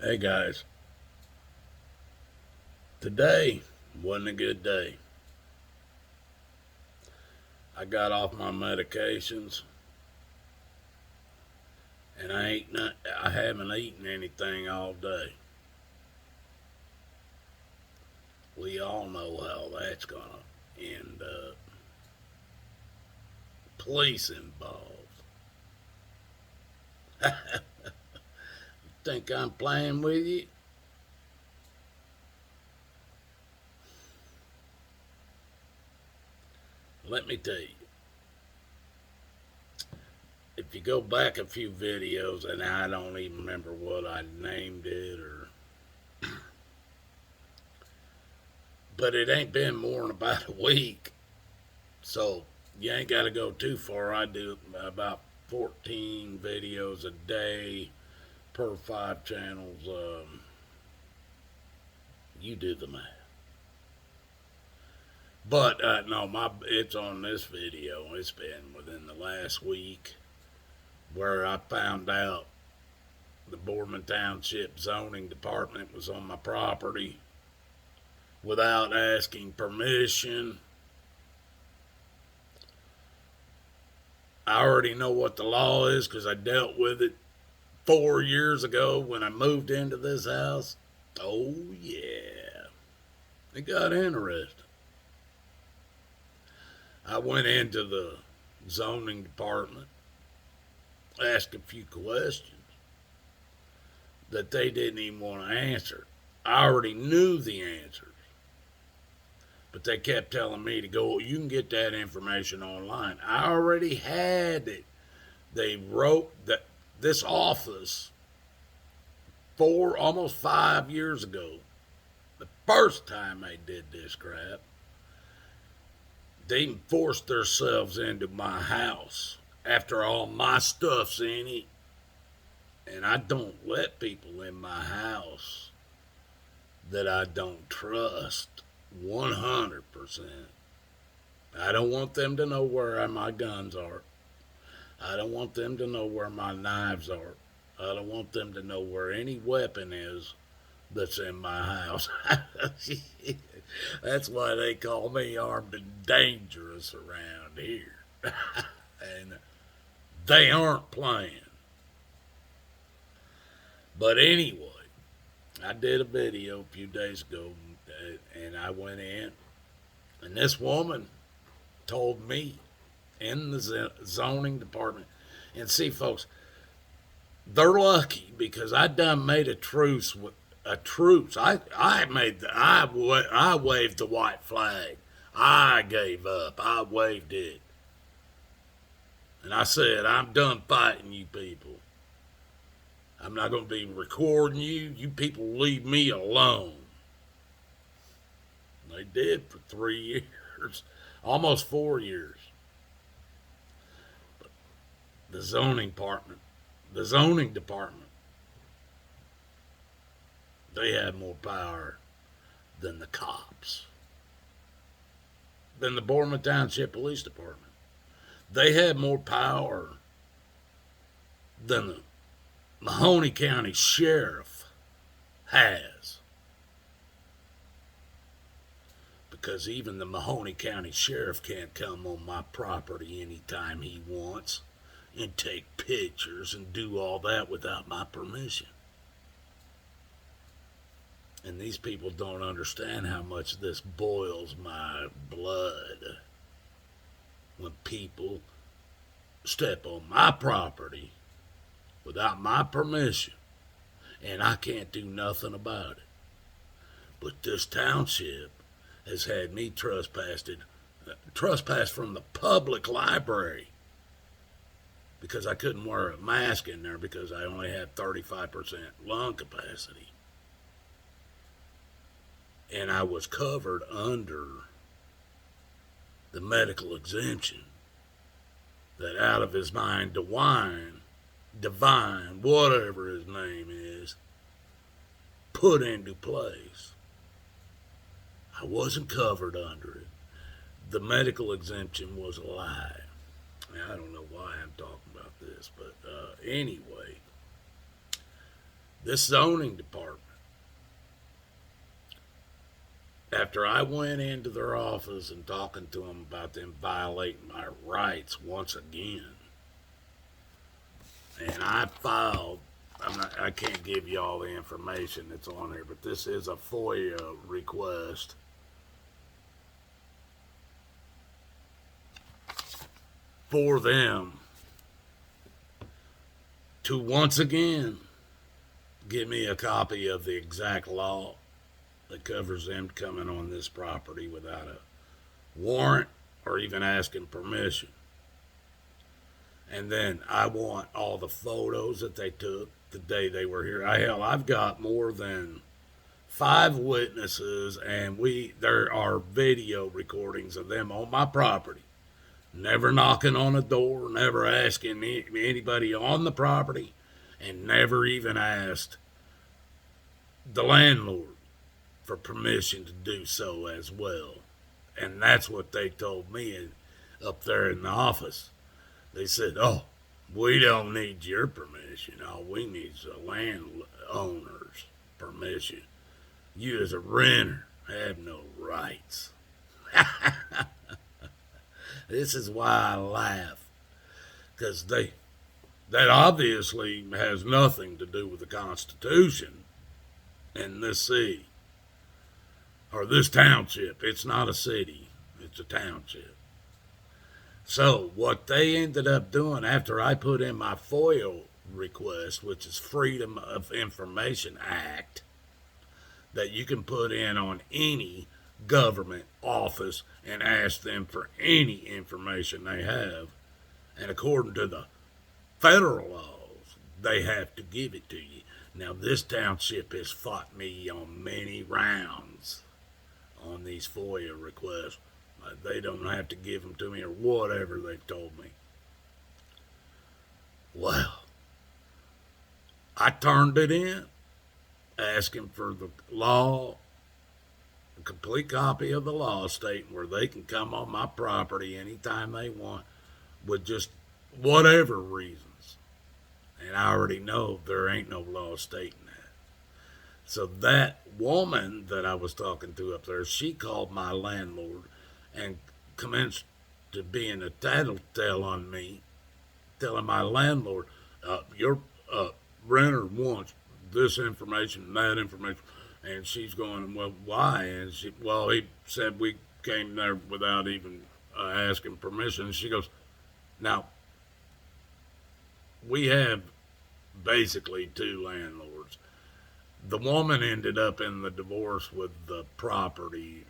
Hey guys, today wasn't a good day. I got off my medications and I haven't eaten anything all day. We all know how that's gonna end up. Police involved. Think I'm playing with you? Let me tell you. If you go back a few videos, and I don't even remember what I named it but it ain't been more than about a week. So you ain't got to go too far. I do about 14 videos a day per 5 channels. You do the math. But no, it's on this video. It's been within the last week where I found out the Boardman Township Zoning Department was on my property without asking permission. I already know what the law is because I dealt with it 4 years ago when I moved into this house. Oh, yeah. It got interesting. I went into the zoning department, asked a few questions that they didn't even want to answer. I already knew the answers, but they kept telling me to go, you can get that information online. I already had it. They wrote that this office almost 5 years ago, the first time they did this crap, they forced themselves into my house after all my stuff's in it. And I don't let people in my house that I don't trust 100%. I don't want them to know where my guns are. I don't want them to know where my knives are. I don't want them to know where any weapon is that's in my house. That's why they call me armed and dangerous around here. And they aren't playing. But anyway, I did a video a few days ago and I went in and this woman told me in the zoning department, and see folks, they're lucky because I done made a truce with a truce. I waved the white flag. I gave up. I waved it. And I said, I'm done fighting you people. I'm not going to be recording you. You people leave me alone. And they did for 3 years, almost 4 years. But the zoning department, they had more power than the cops, than the Boardman Township Police Department. They had more power than the Mahoney County Sheriff has. Because even the Mahoney County Sheriff can't come on my property anytime he wants and take pictures and do all that without my permission. And these people don't understand how much this boils my blood when people step on my property without my permission and I can't do nothing about it. But this township has had me trespassed from the public library because I couldn't wear a mask in there because I only had 35% lung capacity. And I was covered under the medical exemption that out of his mind, Divine, whatever his name is, put into place. I wasn't covered under it. The medical exemption was a lie. Now, I don't know why I'm talking about this, but anyway, This zoning department, after I went into their office and talking to them about them violating my rights once again, and I filed, I can't give you all the information that's on here, but this is a FOIA request for them to once again give me a copy of the exact law that covers them coming on this property without a warrant or even asking permission. And then I want all the photos that they took the day they were here. I've got more than 5 witnesses, and there are video recordings of them on my property. Never knocking on a door, never asking anybody on the property, and never even asked the landlord for permission to do so as well. And that's what they told me up there in the office. They said, oh, we don't need your permission. All we need is the landowner's permission. You as a renter have no rights. This is why I laugh. Because that obviously has nothing to do with the Constitution in this city. Or this township. It's not a city. It's a township. So what they ended up doing after I put in my FOIA request, which is Freedom of Information Act, that you can put in on any government office and ask them for any information they have. And according to the federal laws, they have to give it to you. Now, this township has fought me on many rounds on these FOIA requests. They don't have to give them to me or whatever they've told me. Well, I turned it in, asking for the law, a complete copy of the law stating where they can come on my property anytime they want with just whatever reasons. And I already know there ain't no law stating that. So that woman that I was talking to up there, she called my landlord and commenced to being a tattletale on me, telling my landlord, your renter wants this information and that information. And she's going, well, why? And he said we came there without even asking permission. And she goes, now, we have basically 2 landlords. The woman ended up in the divorce with the property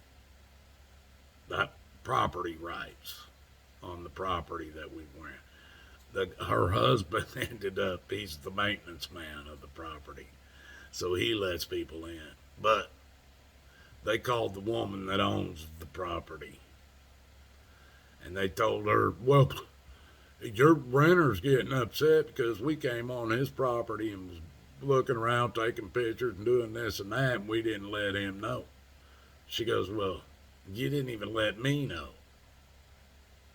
rights on the property that we rent. Her husband ended up, he's the maintenance man of the property. So he lets people in. But they called the woman that owns the property. And they told her, well, your renter's getting upset because we came on his property and was looking around, taking pictures and doing this and that, and we didn't let him know. She goes, well, you didn't even let me know.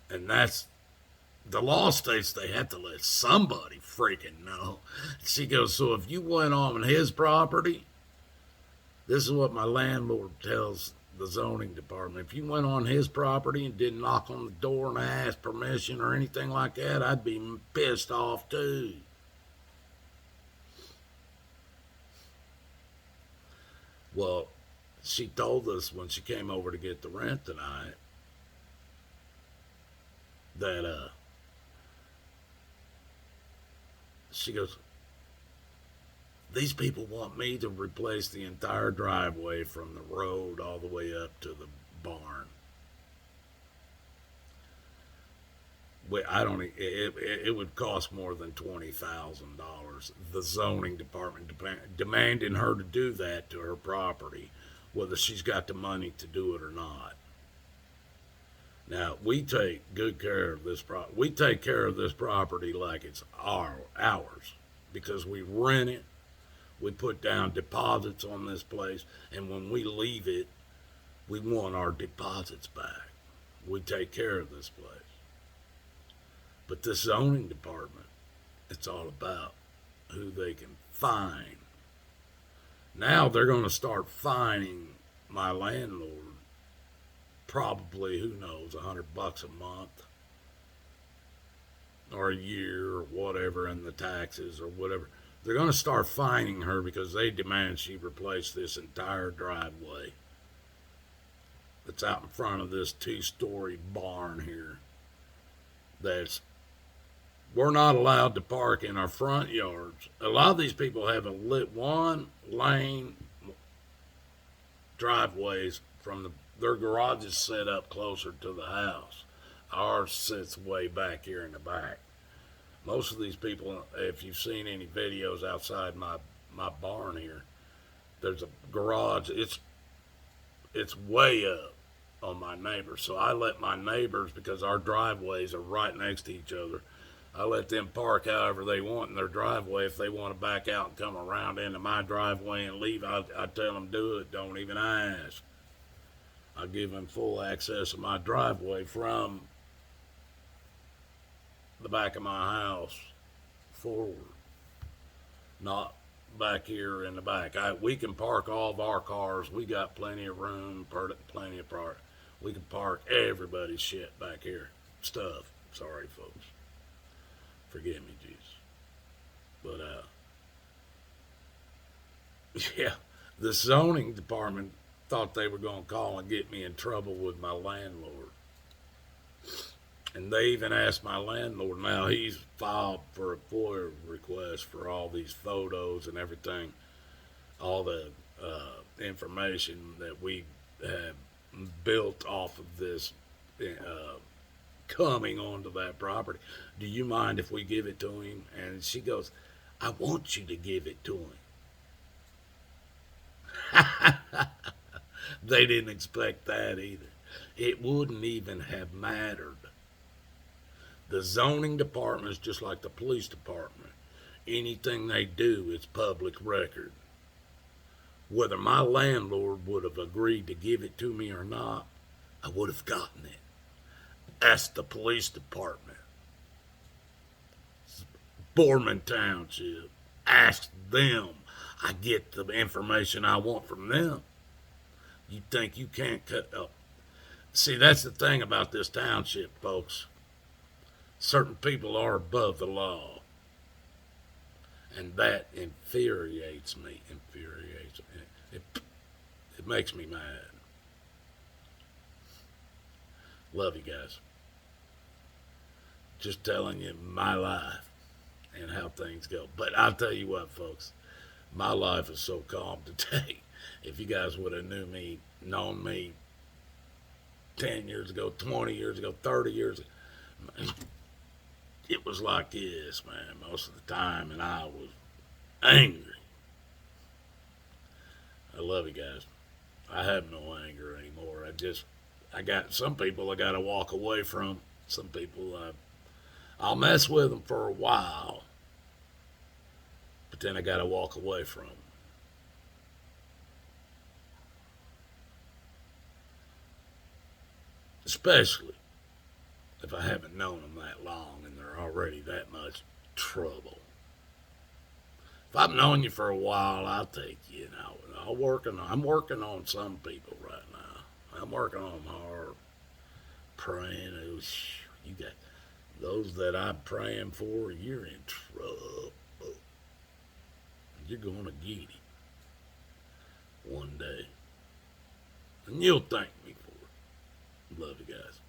And that's, the law states they have to let somebody freaking know. She goes, so if you went on his property, this is what my landlord tells the zoning department. If you went on his property and didn't knock on the door and ask permission or anything like that, I'd be pissed off too. Well, she told us when she came over to get the rent tonight that she goes, these people want me to replace the entire driveway from the road all the way up to the barn. It would cost more than $20,000. The zoning department demanding her to do that to her property, whether she's got the money to do it or not. Now, we take good care of this property. We take care of this property like it's ours because we rent it. We put down deposits on this place, and when we leave it, we want our deposits back. We take care of this place. But this zoning department, it's all about who they can fine Now they're going to start fining my landlord probably, who knows, $100 a month or a year or whatever, and the taxes or whatever. They're going to start fining her because they demand she replace this entire driveway that's out in front of this 2-story barn here. That's We're not allowed to park in our front yards. A lot of these people have a lit 1-lane driveways from their garages set up closer to the house. Ours sits way back here in the back. Most of these people, if you've seen any videos outside my barn here, there's a garage. It's way up on my neighbors. So I let my neighbors, because our driveways are right next to each other, I let them park however they want in their driveway. If they want to back out and come around into my driveway and leave, I tell them do it. Don't even ask. I give them full access to my driveway from the back of my house forward, not back here in the back. We can park all of our cars. We got plenty of room, plenty of park. We can park everybody's shit back here. Stuff. Sorry, folks. Forgive me, Jesus. But, yeah, the zoning department thought they were going to call and get me in trouble with my landlord. And they even asked my landlord. Now, he's filed for a FOIA request for all these photos and everything, all the information that we have built off of this coming onto that property. Do you mind if we give it to him? And she goes, I want you to give it to him. They didn't expect that either. It wouldn't even have mattered. The zoning department is just like the police department. Anything they do is public record. Whether my landlord would have agreed to give it to me or not, I would have gotten it. Ask the police department. Borman Township. Ask them. I get the information I want from them. You think you can't cut up? See, that's the thing about this township, folks. Certain people are above the law. And that infuriates me. It makes me mad. Love you guys. Just telling you my life and how things go. But I'll tell you what, folks, my life is so calm today. If you guys would have known me 10 years ago, 20 years ago, 30 years ago, it was like this, man, most of the time, and I was angry. I love you guys. I have no anger anymore. I got some people I got to walk away from. Some people I'll mess with them for a while, but then I got to walk away from them. Especially if I haven't known them that long and they're already that much trouble. If I've known you for a while, I'll take you. I'm working on some people right now. I'm working on them hard, praying. You got those that I'm praying for. You're in trouble. You're gonna get it one day, and you'll thank me for it. Love you guys.